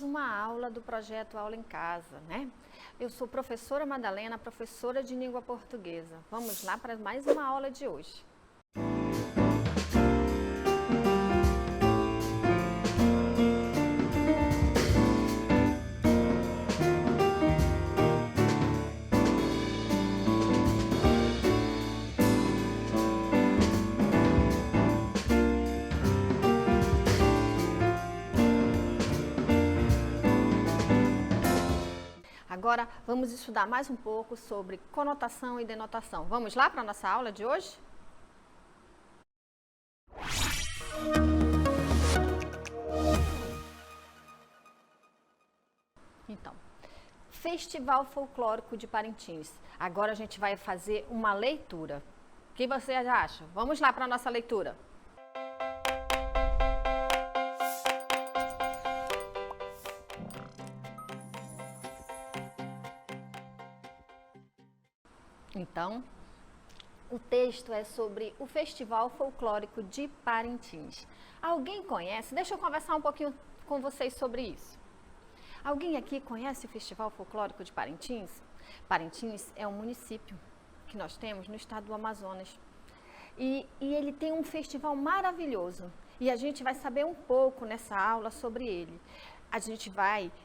mais uma aula do projeto Aula em Casa, né? Eu sou professora Madalena, professora de língua portuguesa. Vamos lá para mais uma aula de hoje. Agora, vamos estudar mais um pouco sobre conotação e denotação. Vamos lá para a nossa aula de hoje? Então, Festival Folclórico de Parintins. Agora a gente vai fazer uma leitura. O que você acha? Vamos lá para a nossa leitura. Então, o texto é sobre o Festival Folclórico de Parintins. Alguém conhece? Deixa eu conversar um pouquinho com vocês sobre isso. Alguém aqui conhece o Festival Folclórico de Parintins? Parintins é um município que nós temos no estado do Amazonas. E ele tem um festival maravilhoso. E a gente vai saber um pouco nessa aula sobre ele.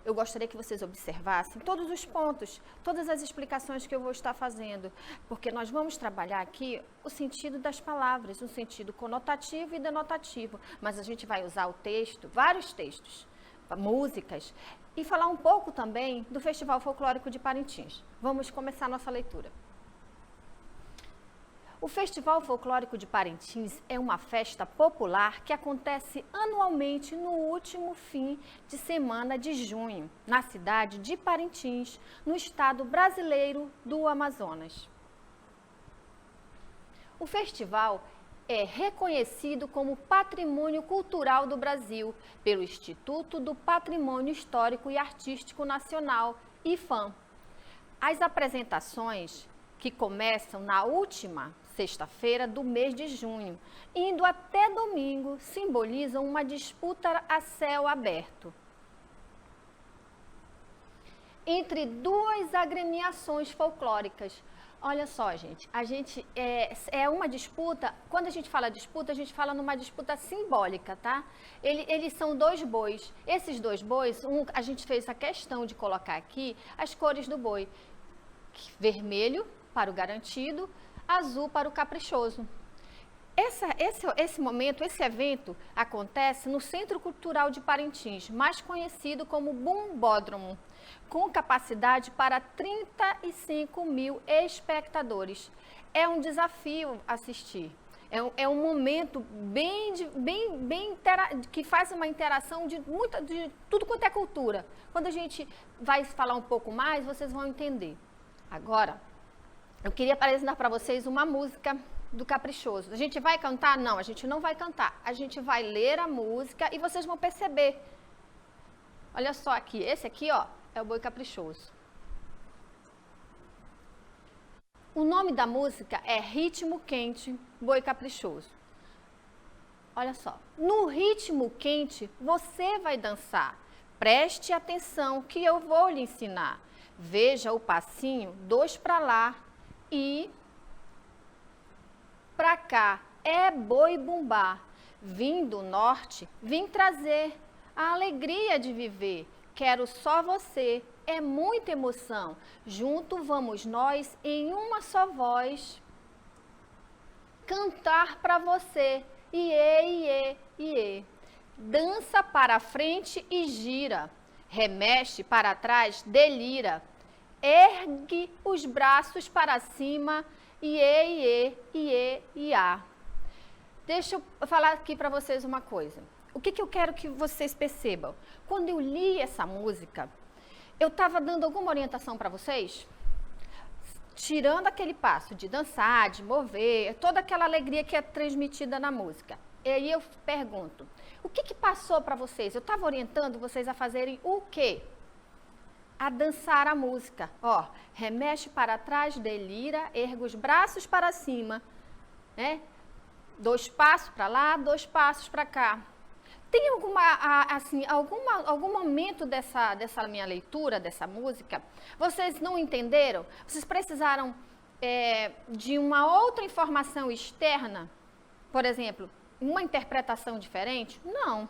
Eu gostaria que vocês observassem todos os pontos, todas as explicações que eu vou estar fazendo, porque nós vamos trabalhar aqui o sentido das palavras, o sentido conotativo e denotativo, mas a gente vai usar o texto, vários textos, músicas, e falar um pouco também do Festival Folclórico de Parintins. Vamos começar a nossa leitura. O Festival Folclórico de Parintins é uma festa popular que acontece anualmente no último fim de semana de junho, na cidade de Parintins, no estado brasileiro do Amazonas. O festival é reconhecido como Patrimônio Cultural do Brasil pelo Instituto do Patrimônio Histórico e Artístico Nacional, IPHAN. As apresentações, que começam na última sexta-feira do mês de junho, indo até domingo, simbolizam uma disputa a céu aberto entre duas agremiações folclóricas. Olha só, gente, é uma disputa, quando a gente fala disputa, a gente fala numa disputa simbólica, tá? Eles são dois bois. Esses dois bois, a gente fez a questão de colocar aqui as cores do boi. Vermelho para o garantido, azul para o caprichoso. Esse momento, esse evento acontece no Centro Cultural de Parintins, mais conhecido como Bumbódromo, com capacidade para 35 mil espectadores. É um desafio assistir. É um momento que faz uma interação de tudo quanto é cultura. Quando a gente vai falar um pouco mais, vocês vão entender. Agora, eu queria apresentar para vocês uma música do Caprichoso. A gente vai cantar? Não, a gente não vai cantar. A gente vai ler a música e vocês vão perceber. Olha só aqui, esse aqui, ó, é o Boi Caprichoso. O nome da música é Ritmo Quente, Boi Caprichoso. Olha só, no ritmo quente você vai dançar. Preste atenção que eu vou lhe ensinar. Veja o passinho, 2 para lá e para cá. É boi bumbá. Vim do norte, vim trazer a alegria de viver. Quero só você, é muita emoção. Junto vamos nós em uma só voz cantar para você. Iê, iê, iê. Dança para frente e gira. Remexe para trás, delira. Ergue os braços para cima, iê, iê, iê, iá. Deixa eu falar aqui para vocês uma coisa. O que eu quero que vocês percebam? Quando eu li essa música, eu estava dando alguma orientação para vocês? Tirando aquele passo de dançar, de mover, toda aquela alegria que é transmitida na música. E aí eu pergunto, o que passou para vocês? Eu estava orientando vocês a fazerem o quê? A dançar a música. Ó, remexe para trás, delira, erga os braços para cima, né? 2 passos para lá, 2 passos para cá. Tem algum momento dessa minha leitura, dessa música, vocês não entenderam? Vocês precisaram de uma outra informação externa? Por exemplo, uma interpretação diferente? Não.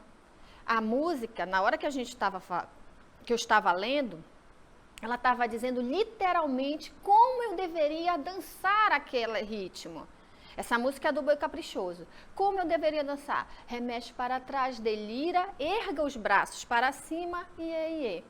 A música, na hora que eu estava lendo, ela estava dizendo literalmente como eu deveria dançar aquele ritmo. Essa música é do Boi Caprichoso. Como eu deveria dançar? Remexe para trás, delira, erga os braços para cima e.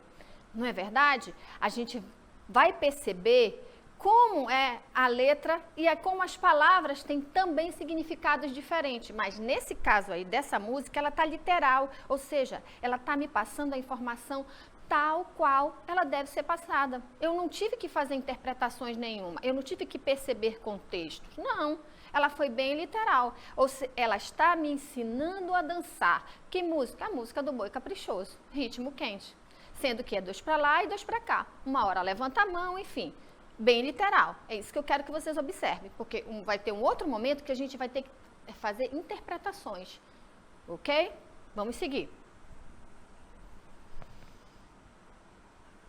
Não é verdade? A gente vai perceber como é a letra e como as palavras têm também significados diferentes. Mas nesse caso aí, dessa música, ela está literal. Ou seja, ela está me passando a informação tal qual ela deve ser passada. Eu não tive que fazer interpretações nenhuma. Eu não tive que perceber contextos. Não. Ela foi bem literal. Ou seja, ela está me ensinando a dançar. Que música? A música do Boi Caprichoso. Ritmo quente. Sendo que é 2 para lá e 2 para cá. Uma hora levanta a mão, enfim. Bem literal. É isso que eu quero que vocês observem. Porque vai ter um outro momento que a gente vai ter que fazer interpretações. Ok? Vamos seguir.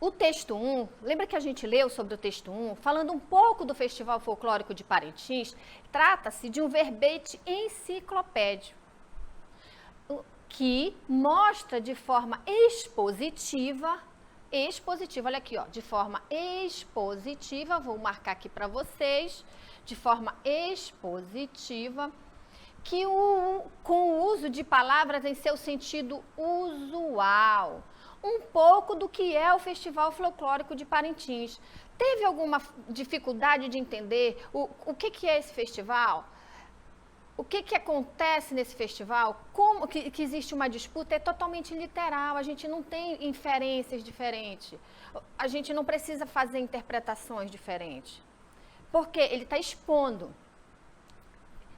O texto 1, lembra que a gente leu sobre o texto 1, falando um pouco do Festival Folclórico de Parintins, trata-se de um verbete enciclopédico, que mostra de forma expositiva, olha aqui, ó, de forma expositiva, vou marcar aqui para vocês, de forma expositiva, que com o uso de palavras em seu sentido usual, um pouco do que é o Festival Folclórico de Parintins. Teve alguma dificuldade de entender o que é esse festival? O que acontece nesse festival? Como que existe uma disputa? É totalmente literal, a gente não tem inferências diferentes. A gente não precisa fazer interpretações diferentes. Porque ele está expondo.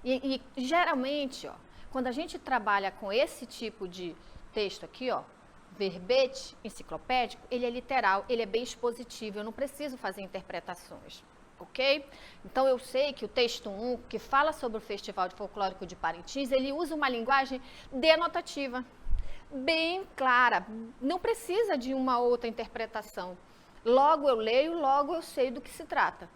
E geralmente, ó, quando a gente trabalha com esse tipo de texto aqui, ó, verbete enciclopédico, ele é literal, ele é bem expositivo, eu não preciso fazer interpretações, ok? Então eu sei que o texto 1, que fala sobre o Festival de Folclórico de Parintins, ele usa uma linguagem denotativa, bem clara, não precisa de uma outra interpretação. Logo eu leio, logo eu sei do que se trata.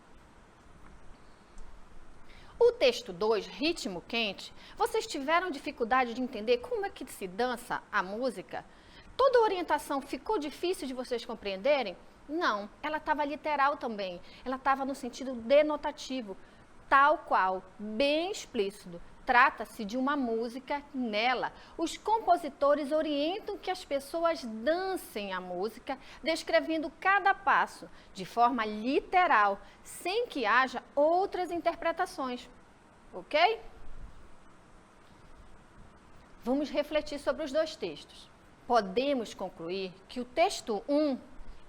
O texto 2, Ritmo Quente, vocês tiveram dificuldade de entender como é que se dança a música? Toda a orientação ficou difícil de vocês compreenderem? Não, ela estava literal também. Ela estava no sentido denotativo, tal qual, bem explícito. Trata-se de uma música, nela, os compositores orientam que as pessoas dancem a música, descrevendo cada passo, de forma literal, sem que haja outras interpretações. Ok? Vamos refletir sobre os dois textos. Podemos concluir que o texto 1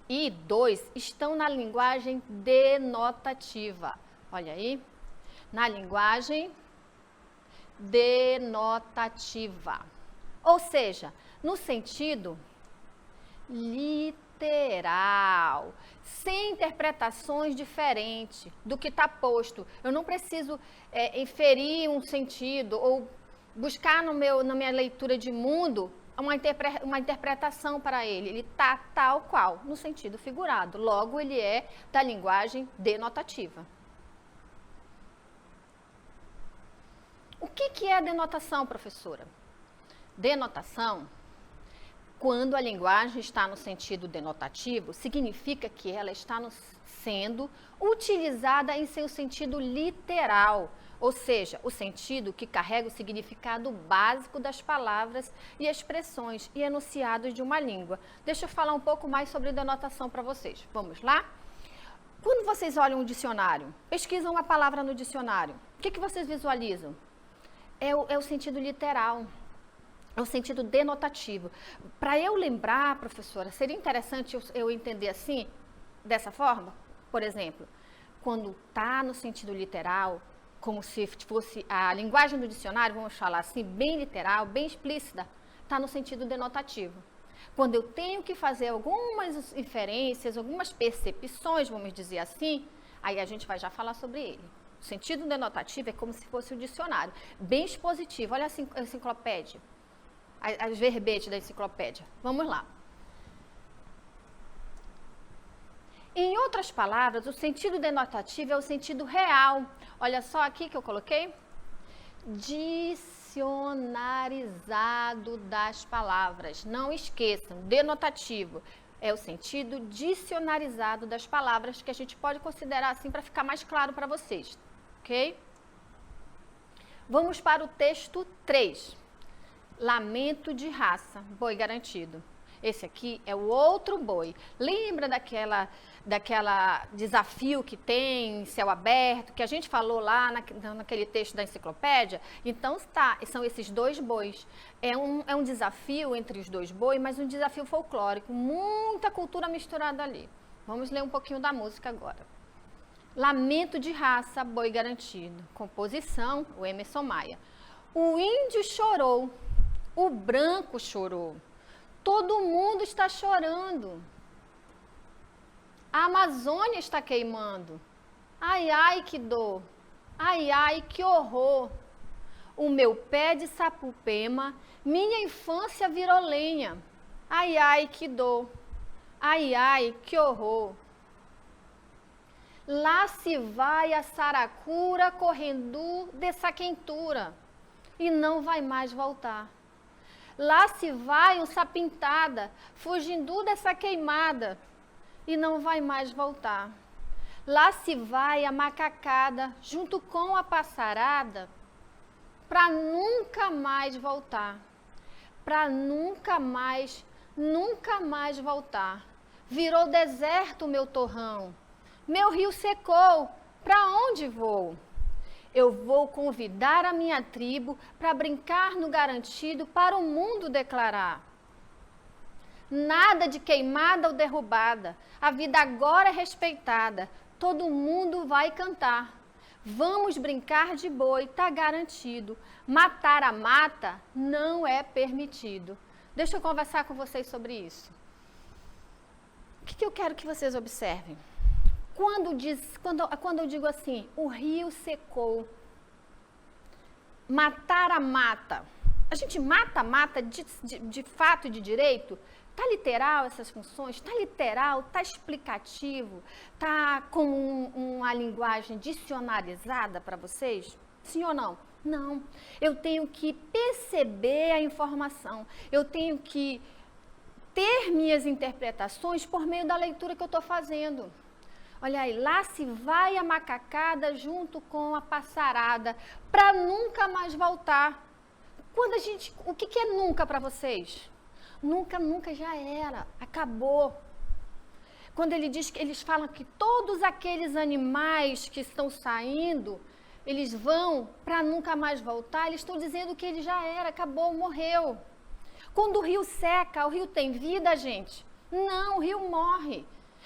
e 2 estão na linguagem denotativa. Olha aí, na linguagem denotativa. Ou seja, no sentido literal, sem interpretações diferentes do que está posto. Eu não preciso inferir um sentido ou buscar na minha leitura de mundo uma interpretação para ele. Ele está tal qual, no sentido figurado. Logo, ele é da linguagem denotativa. O que é a denotação, professora? Denotação, quando a linguagem está no sentido denotativo, significa que ela está sendo utilizada em seu sentido literal, ou seja, o sentido que carrega o significado básico das palavras e expressões e enunciados de uma língua. Deixa eu falar um pouco mais sobre denotação para vocês. Vamos lá? Quando vocês olham um dicionário, pesquisam uma palavra no dicionário, o que vocês visualizam? É o sentido literal, é o sentido denotativo. Para eu lembrar, professora, seria interessante eu entender assim, dessa forma? Por exemplo, quando está no sentido literal, como se fosse a linguagem do dicionário, vamos falar assim, bem literal, bem explícita, está no sentido denotativo. Quando eu tenho que fazer algumas inferências, algumas percepções, vamos dizer assim, aí a gente vai já falar sobre ele. O sentido denotativo é como se fosse um dicionário, bem expositivo. Olha a enciclopédia. as verbetes da enciclopédia. Vamos lá. Em outras palavras, o sentido denotativo é o sentido real. Olha só aqui que eu coloquei. Dicionarizado das palavras. Não esqueçam, denotativo é o sentido dicionarizado das palavras, que a gente pode considerar assim para ficar mais claro para vocês, ok? Vamos para o texto 3. Lamento de raça, boi garantido. Esse aqui é o outro boi. Lembra daquela desafio que tem em céu aberto, que a gente falou lá naquele texto da enciclopédia? Então, são esses dois bois. É um desafio entre os dois bois, mas um desafio folclórico. Muita cultura misturada ali. Vamos ler um pouquinho da música agora. Lamento de raça, boi garantido. Composição, o Emerson Maia. O índio chorou, o branco chorou. Todo mundo está chorando. A Amazônia está queimando. Ai, ai, que dor. Ai, ai, que horror. O meu pé de sapupema, minha infância virou lenha. Ai, ai, que dor. Ai, ai, que horror. Lá se vai a saracura correndo dessa quentura e não vai mais voltar. Lá se vai um sapintada, fugindo dessa queimada, e não vai mais voltar. Lá se vai a macacada, junto com a passarada, para nunca mais voltar. Para nunca mais voltar. Virou deserto meu torrão, meu rio secou, para onde vou? Eu vou convidar a minha tribo para brincar no garantido para o mundo declarar. Nada de queimada ou derrubada, a vida agora é respeitada, todo mundo vai cantar. Vamos brincar de boi, tá garantido. Matar a mata não é permitido. Deixa eu conversar com vocês sobre isso. O que eu quero que vocês observem? Quando eu digo assim, o rio secou, matar a mata, a gente mata a mata de fato e de direito? Está literal essas funções? Está literal? Está explicativo? Está com uma linguagem dicionarizada para vocês? Sim ou não? Não. Eu tenho que perceber a informação, eu tenho que ter minhas interpretações por meio da leitura que eu estou fazendo. Olha aí, lá se vai a macacada junto com a passarada, para nunca mais voltar. O que é nunca para vocês? Nunca, nunca já era, acabou. Quando eles falam que todos aqueles animais que estão saindo, eles vão para nunca mais voltar, eles estão dizendo que ele já era, acabou, morreu. Quando o rio seca, o rio tem vida, gente? Não, o rio morre.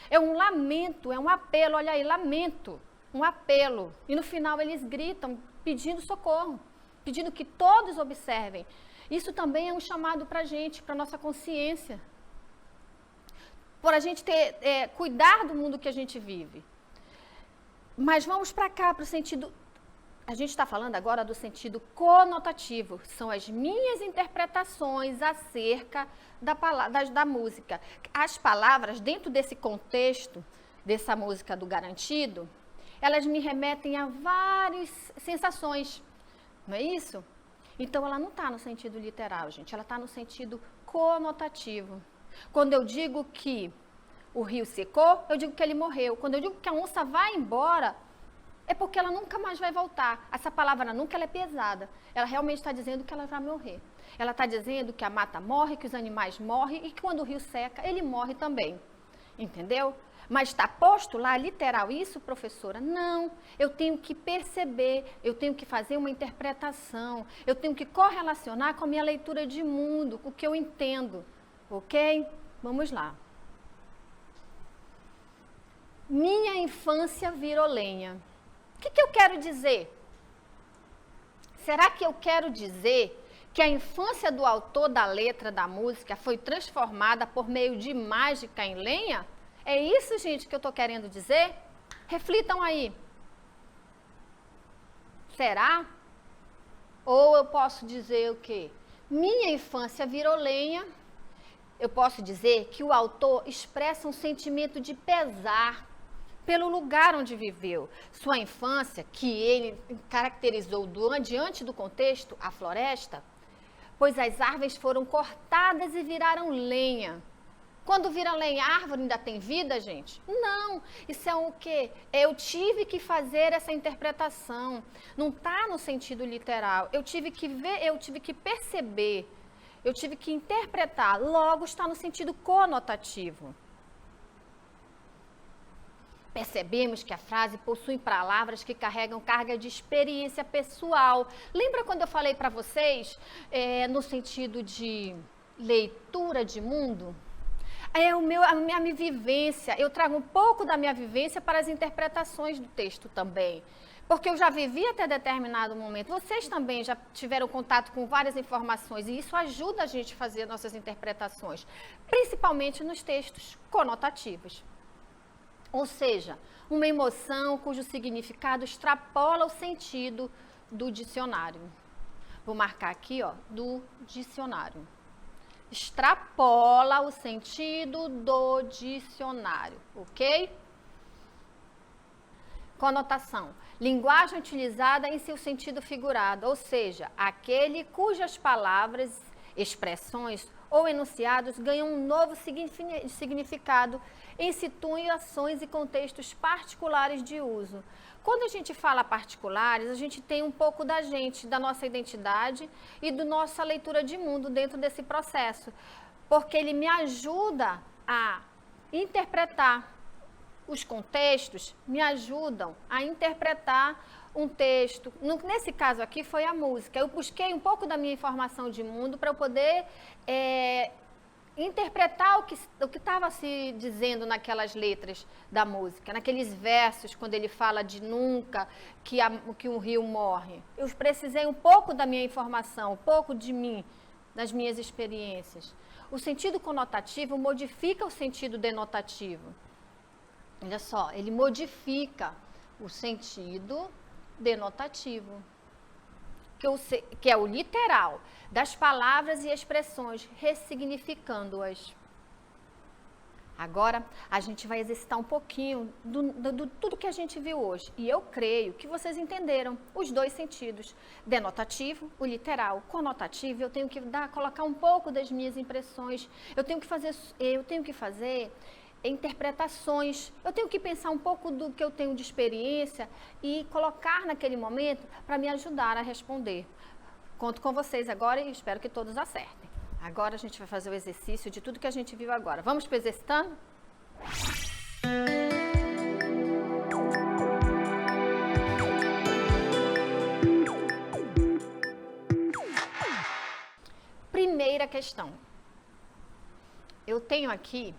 É um lamento, é um apelo, olha aí, lamento, um apelo. E no final eles gritam, pedindo socorro, pedindo que todos observem. Isso também é um chamado para a gente, para a nossa consciência. Por a gente cuidar do mundo que a gente vive. Mas vamos para cá, para o sentido... A gente está falando agora do sentido conotativo. São as minhas interpretações acerca da música. As palavras, dentro desse contexto, dessa música do garantido, elas me remetem a várias sensações. Não é isso? Então, ela não está no sentido literal, gente. Ela está no sentido conotativo. Quando eu digo que o rio secou, eu digo que ele morreu. Quando eu digo que a onça vai embora, é porque ela nunca mais vai voltar. Essa palavra nunca, ela é pesada. Ela realmente está dizendo que ela vai morrer. Ela está dizendo que a mata morre, que os animais morrem e que quando o rio seca, ele morre também. Entendeu? Mas está posto lá, literal, isso, professora? Não. Eu tenho que perceber, eu tenho que fazer uma interpretação, eu tenho que correlacionar com a minha leitura de mundo, com o que eu entendo. Ok? Vamos lá. Minha infância virou lenha. O que eu quero dizer? Será que eu quero dizer que a infância do autor da letra da música foi transformada por meio de mágica em lenha? É isso, gente, que eu estou querendo dizer? Reflitam aí. Será? Ou eu posso dizer o quê? Minha infância virou lenha. Eu posso dizer que o autor expressa um sentimento de pesar pelo lugar onde viveu. Sua infância, que ele caracterizou diante do contexto, a floresta, pois as árvores foram cortadas e viraram lenha. Quando vira lenha, a árvore ainda tem vida, gente? Não. Isso é o quê? Eu tive que fazer essa interpretação. Não está no sentido literal. Eu tive que ver, eu tive que perceber, eu tive que interpretar. Logo, está no sentido conotativo. Percebemos que a frase possui palavras que carregam carga de experiência pessoal. Lembra quando eu falei para vocês no sentido de leitura de mundo? A minha vivência, eu trago um pouco da minha vivência para as interpretações do texto também. Porque eu já vivi até determinado momento. Vocês também já tiveram contato com várias informações e isso ajuda a gente a fazer nossas interpretações, principalmente nos textos conotativos. Ou seja, uma emoção cujo significado extrapola o sentido do dicionário. Vou marcar aqui, ó, do dicionário. Extrapola o sentido do dicionário, ok? Conotação. Linguagem utilizada em seu sentido figurado, ou seja, aquele cujas palavras, expressões ou enunciados ganham um novo significado em situações e contextos particulares de uso. Quando a gente fala particulares, a gente tem um pouco da gente, da nossa identidade e da nossa leitura de mundo dentro desse processo, porque ele me ajuda a interpretar os contextos, me ajudam a interpretar um texto. Nesse caso aqui foi a música. Eu busquei um pouco da minha informação de mundo para eu poder interpretar o que estava se dizendo naquelas letras da música, naqueles versos, quando ele fala de nunca, que um rio morre. Eu precisei um pouco da minha informação, um pouco de mim, das minhas experiências. O sentido conotativo modifica o sentido denotativo. Olha só, ele modifica o sentido denotativo, que é o literal das palavras e expressões, ressignificando-as. Agora, a gente vai exercitar um pouquinho do tudo que a gente viu hoje. E eu creio que vocês entenderam os dois sentidos. Denotativo, o literal. Conotativo, eu tenho que colocar um pouco das minhas impressões. Eu tenho que fazer interpretações. Eu tenho que pensar um pouco do que eu tenho de experiência e colocar naquele momento para me ajudar a responder. Conto com vocês agora e espero que todos acertem. Agora a gente vai fazer o exercício de tudo que a gente viu agora. Vamos para o exercitando? Primeira questão. Eu tenho aqui,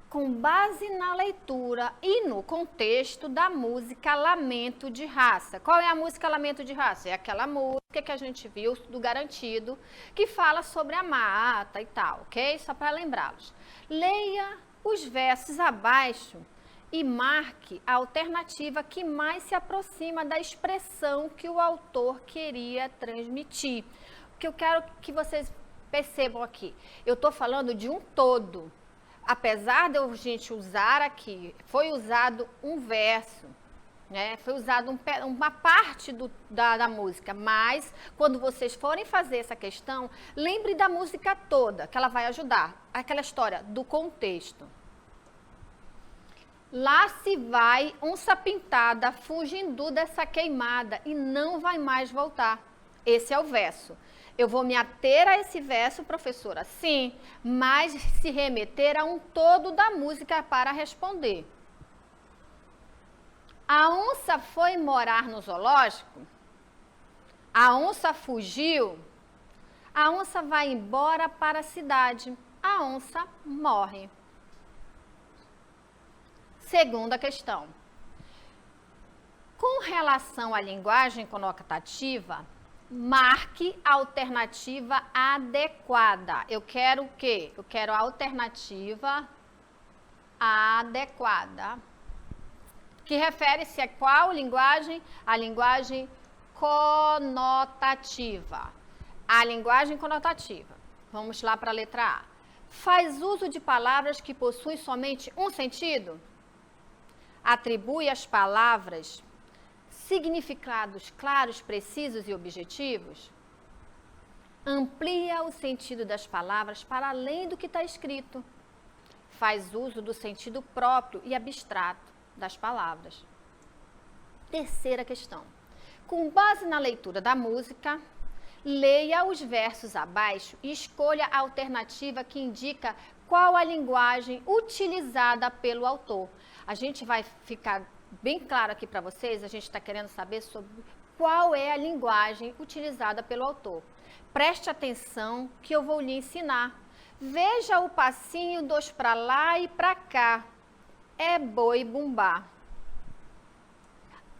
com base na leitura e no contexto da música Lamento de Raça. Qual é a música Lamento de Raça? É aquela música que a gente viu do Garantido, que fala sobre a mata e tal, ok? Só para lembrá-los. Leia os versos abaixo e marque a alternativa que mais se aproxima da expressão que o autor queria transmitir. O que eu quero que vocês percebam aqui, eu estou falando de um todo. Apesar de a gente usar aqui, foi usado um verso, né? Foi usado uma parte da música, mas quando vocês forem fazer essa questão, lembre da música toda, que ela vai ajudar. Aquela história do contexto. Lá se vai onça pintada, fugindo dessa queimada e não vai mais voltar. Esse é o verso. Eu vou me ater a esse verso, professora? Sim, mas se remeter a um todo da música para responder. A onça foi morar no zoológico? A onça fugiu? A onça vai embora para a cidade. A onça morre. Segunda questão. Com relação à linguagem conotativa, marque a alternativa adequada. Eu quero o quê? Eu quero a alternativa adequada. Que refere-se a qual linguagem? A linguagem conotativa. A linguagem conotativa. Vamos lá para a letra A. Faz uso de palavras que possuem somente um sentido? Atribui às palavras significados claros, precisos e objetivos? Amplia o sentido das palavras para além do que está escrito. Faz uso do sentido próprio e abstrato das palavras. Terceira questão. Com base na leitura da música, leia os versos abaixo e escolha a alternativa que indica qual a linguagem utilizada pelo autor. A gente vai ficar bem claro aqui para vocês, a gente está querendo saber sobre qual é a linguagem utilizada pelo autor. Preste atenção que eu vou lhe ensinar. Veja o passinho dos para lá e para cá. É boi bumbá.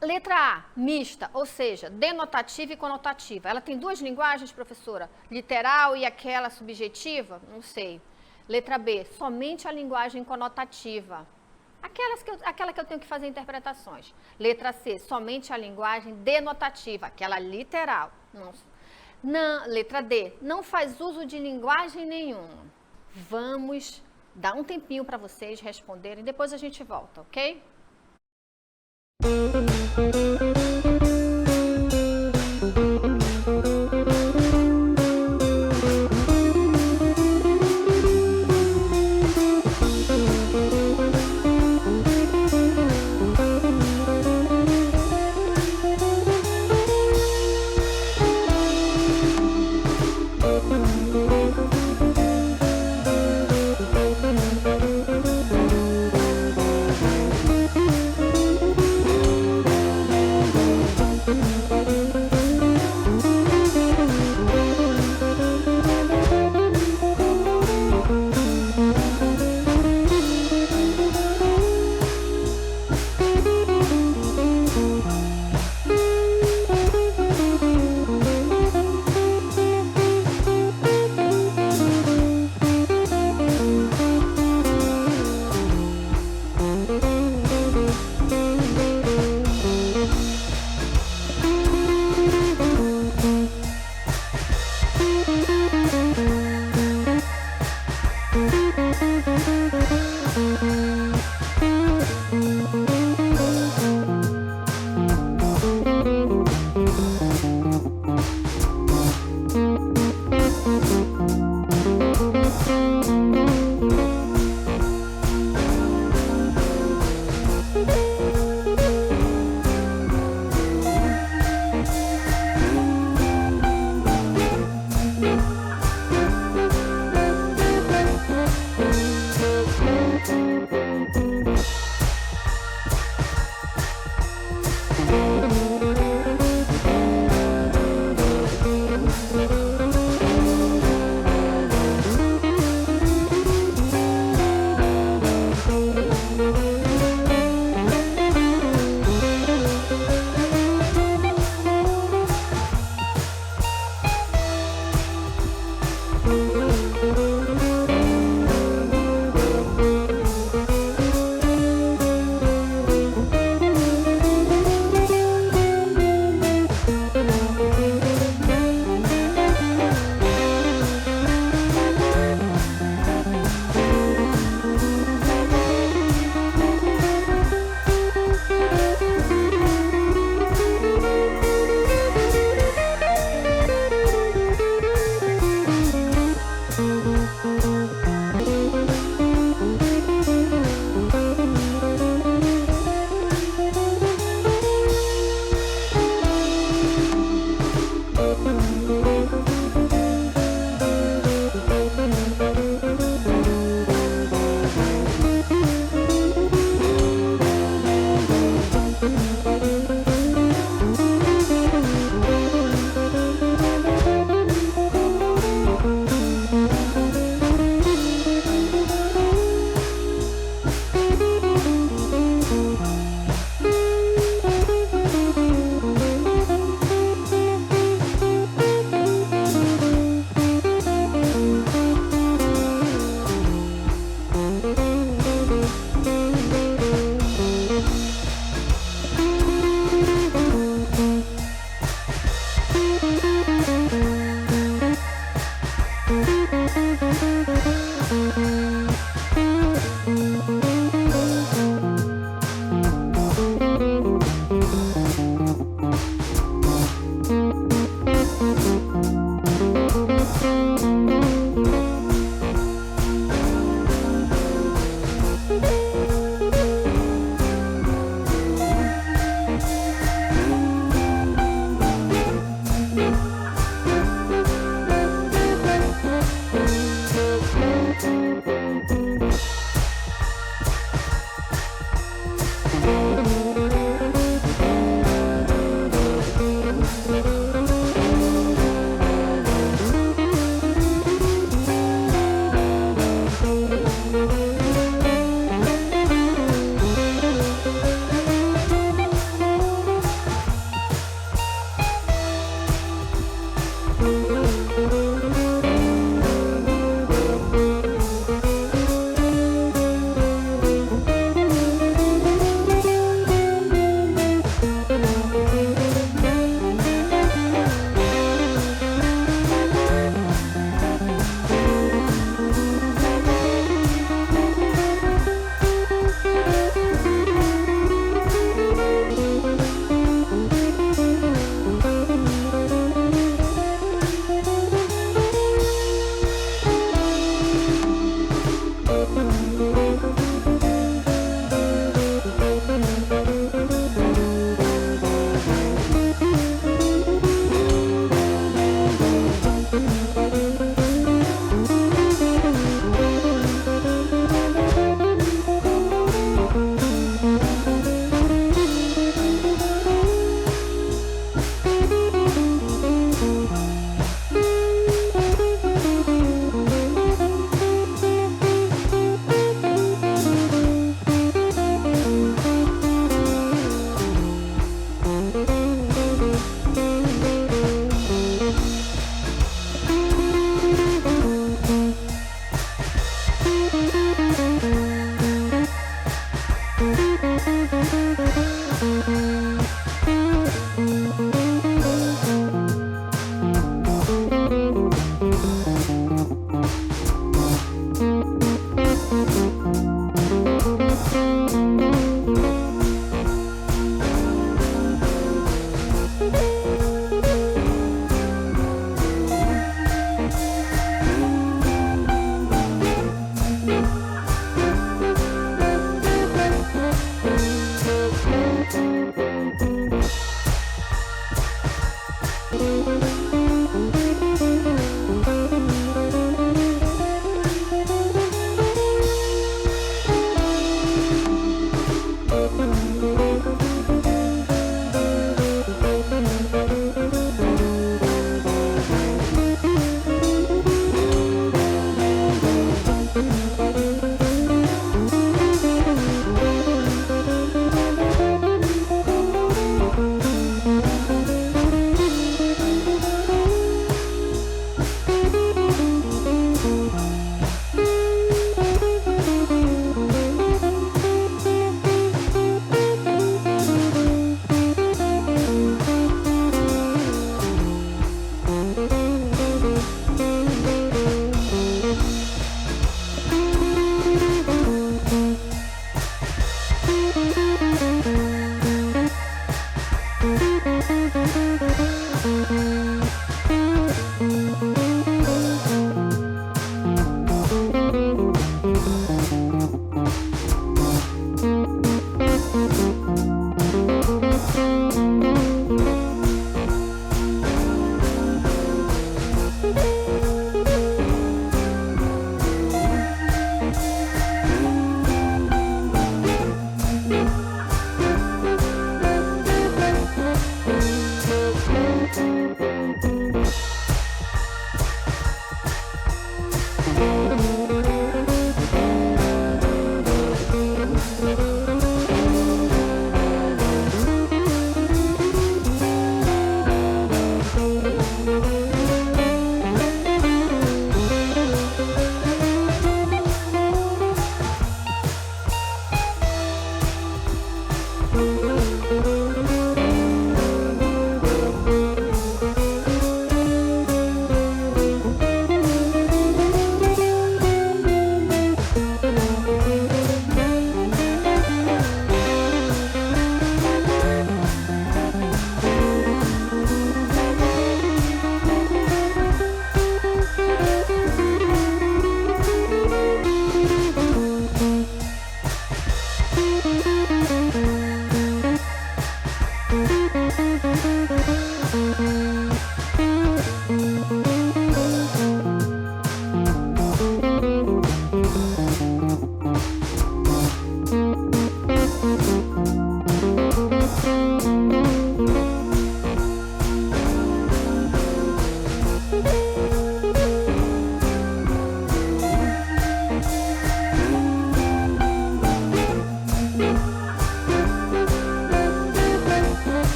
Letra A, mista, ou seja, denotativa e conotativa. Ela tem duas linguagens, professora? Literal e aquela subjetiva? Não sei. Letra B, somente a linguagem conotativa. Aquela que eu tenho que fazer interpretações. Letra C, somente a linguagem denotativa, aquela literal. Não, letra D, não faz uso de linguagem nenhuma. Vamos dar um tempinho para vocês responderem, depois a gente volta, ok?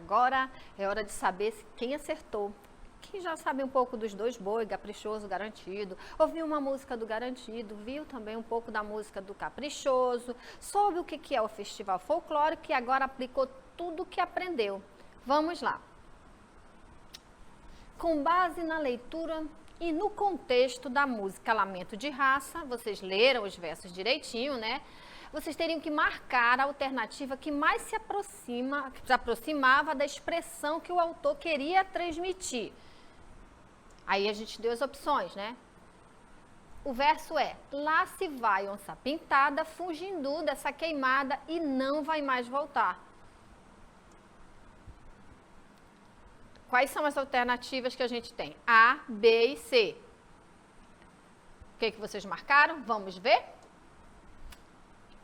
Agora é hora de saber quem acertou. Quem já sabe um pouco dos dois boi, Caprichoso, Garantido, ouviu uma música do Garantido, viu também um pouco da música do Caprichoso, soube o que é o Festival Folclórico e agora aplicou tudo o que aprendeu. Vamos lá. Com base na leitura e no contexto da música Lamento de Raça, vocês leram os versos direitinho, né? Vocês teriam que marcar a alternativa que mais se aproximava da expressão que o autor queria transmitir. Aí a gente deu as opções, né? O verso é: lá se vai onça pintada, fugindo dessa queimada e não vai mais voltar. Quais são as alternativas que a gente tem? A, B e C. O que vocês marcaram? Vamos ver?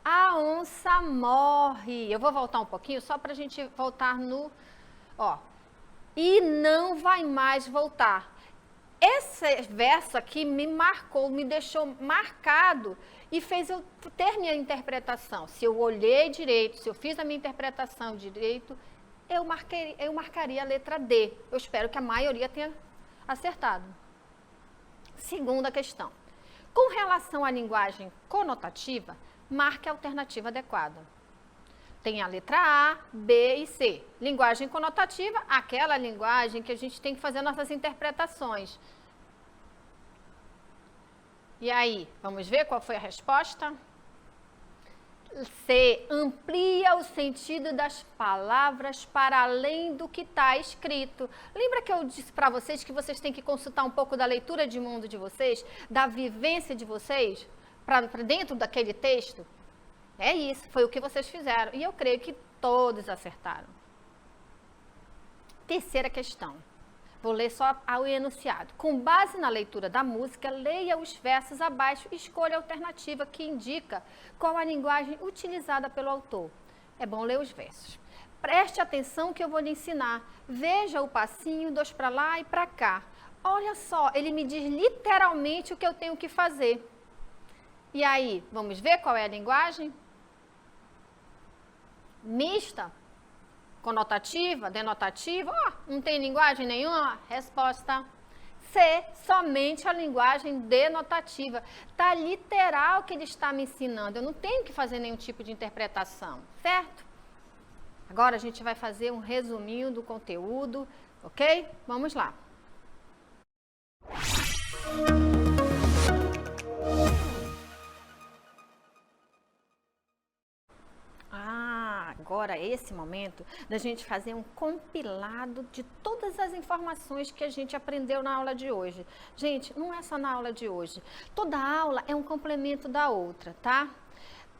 A onça morre. Eu vou voltar um pouquinho só para a gente voltar no... Ó. E não vai mais voltar. Esse verso aqui me marcou, me deixou marcado e fez eu ter minha interpretação. Se eu olhei direito, se eu fiz a minha interpretação direito, eu marcaria a letra D. Eu espero que a maioria tenha acertado. Segunda questão. Com relação à linguagem conotativa, marque a alternativa adequada. Tem a letra A, B e C. Linguagem conotativa, aquela linguagem que a gente tem que fazer nossas interpretações. E aí, vamos ver qual foi a resposta? C, amplia o sentido das palavras para além do que está escrito. Lembra que eu disse para vocês que vocês têm que consultar um pouco da leitura de mundo de vocês, da vivência de vocês, para dentro daquele texto? É isso, foi o que vocês fizeram. E eu creio que todos acertaram. Terceira questão. Vou ler só o enunciado. Com base na leitura da música, leia os versos abaixo e escolha a alternativa que indica qual a linguagem utilizada pelo autor. É bom ler os versos. Preste atenção que eu vou lhe ensinar. Veja o passinho, dois para lá e para cá. Olha só, ele me diz literalmente o que eu tenho que fazer. E aí, vamos ver qual é a linguagem? Mista? Conotativa? Denotativa? Não tem linguagem nenhuma? Resposta C, somente a linguagem denotativa. Está literal o que ele está me ensinando. Eu não tenho que fazer nenhum tipo de interpretação, certo? Agora a gente vai fazer um resuminho do conteúdo, ok? Vamos lá. Agora é esse momento da gente fazer um compilado de todas as informações que a gente aprendeu na aula de hoje. Gente, não é só na aula de hoje. Toda aula é um complemento da outra, tá?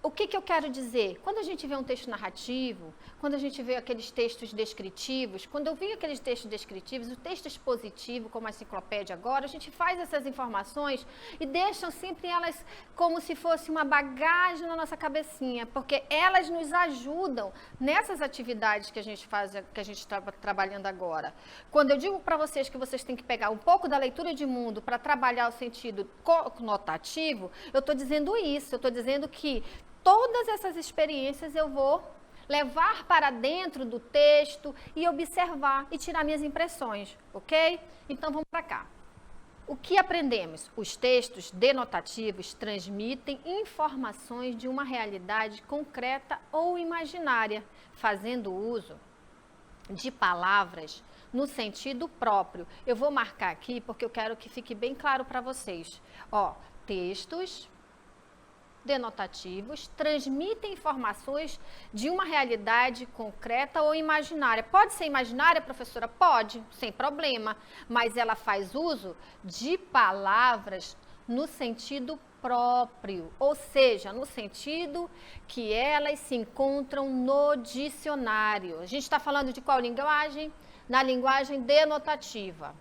O que eu quero dizer? Quando a gente vê um texto narrativo, quando a gente vê aqueles textos descritivos, quando eu vi aqueles textos descritivos, o texto expositivo, como a enciclopédia agora, a gente faz essas informações e deixam sempre elas como se fosse uma bagagem na nossa cabecinha, porque elas nos ajudam nessas atividades que a gente faz, que a gente está trabalhando agora. Quando eu digo para vocês que vocês têm que pegar um pouco da leitura de mundo para trabalhar o sentido conotativo, eu estou dizendo isso, eu estou dizendo que todas essas experiências eu vou levar para dentro do texto e observar e tirar minhas impressões, ok? Então vamos para cá. O que aprendemos? Os textos denotativos transmitem informações de uma realidade concreta ou imaginária, fazendo uso de palavras no sentido próprio. Eu vou marcar aqui porque eu quero que fique bem claro para vocês. Ó, textos denotativos transmitem informações de uma realidade concreta ou imaginária. Pode ser imaginária, professora? Pode, sem problema, mas ela faz uso de palavras no sentido próprio, ou seja, no sentido que elas se encontram no dicionário. A gente está falando de qual linguagem? Na linguagem denotativa.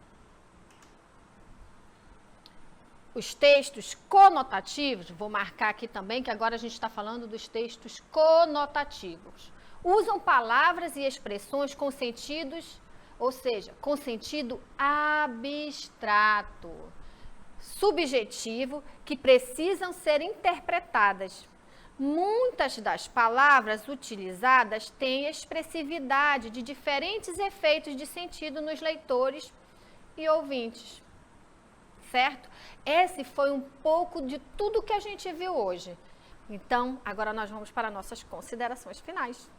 Os textos conotativos, vou marcar aqui também, que agora a gente está falando dos textos conotativos. Usam palavras e expressões com sentidos, ou seja, com sentido abstrato, subjetivo, que precisam ser interpretadas. Muitas das palavras utilizadas têm expressividade de diferentes efeitos de sentido nos leitores e ouvintes, certo? Esse foi um pouco de tudo que a gente viu hoje. Então, agora nós vamos para nossas considerações finais.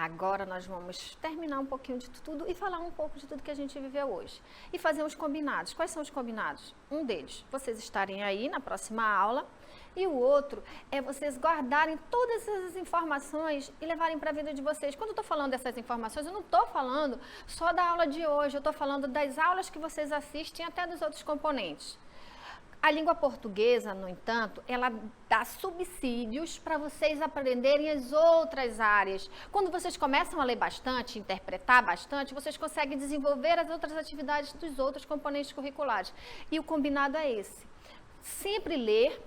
Agora nós vamos terminar um pouquinho de tudo e falar um pouco de tudo que a gente viveu hoje. E fazer uns combinados. Quais são os combinados? Um deles, vocês estarem aí na próxima aula. E o outro é vocês guardarem todas essas informações e levarem para a vida de vocês. Quando eu estou falando dessas informações, eu não estou falando só da aula de hoje. Eu estou falando das aulas que vocês assistem, até dos outros componentes. A língua portuguesa, no entanto, ela dá subsídios para vocês aprenderem as outras áreas. Quando vocês começam a ler bastante, interpretar bastante, vocês conseguem desenvolver as outras atividades dos outros componentes curriculares. E o combinado é esse. Sempre ler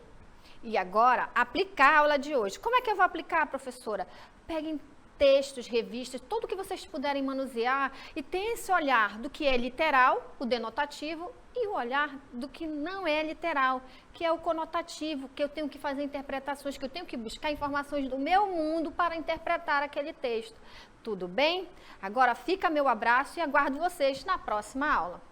e agora aplicar a aula de hoje. Como é que eu vou aplicar, professora? Peguem textos, revistas, tudo que vocês puderem manusear e tenham esse olhar do que é literal, o denotativo, e o olhar do que não é literal, que é o conotativo, que eu tenho que fazer interpretações, que eu tenho que buscar informações do meu mundo para interpretar aquele texto. Tudo bem? Agora fica meu abraço e aguardo vocês na próxima aula.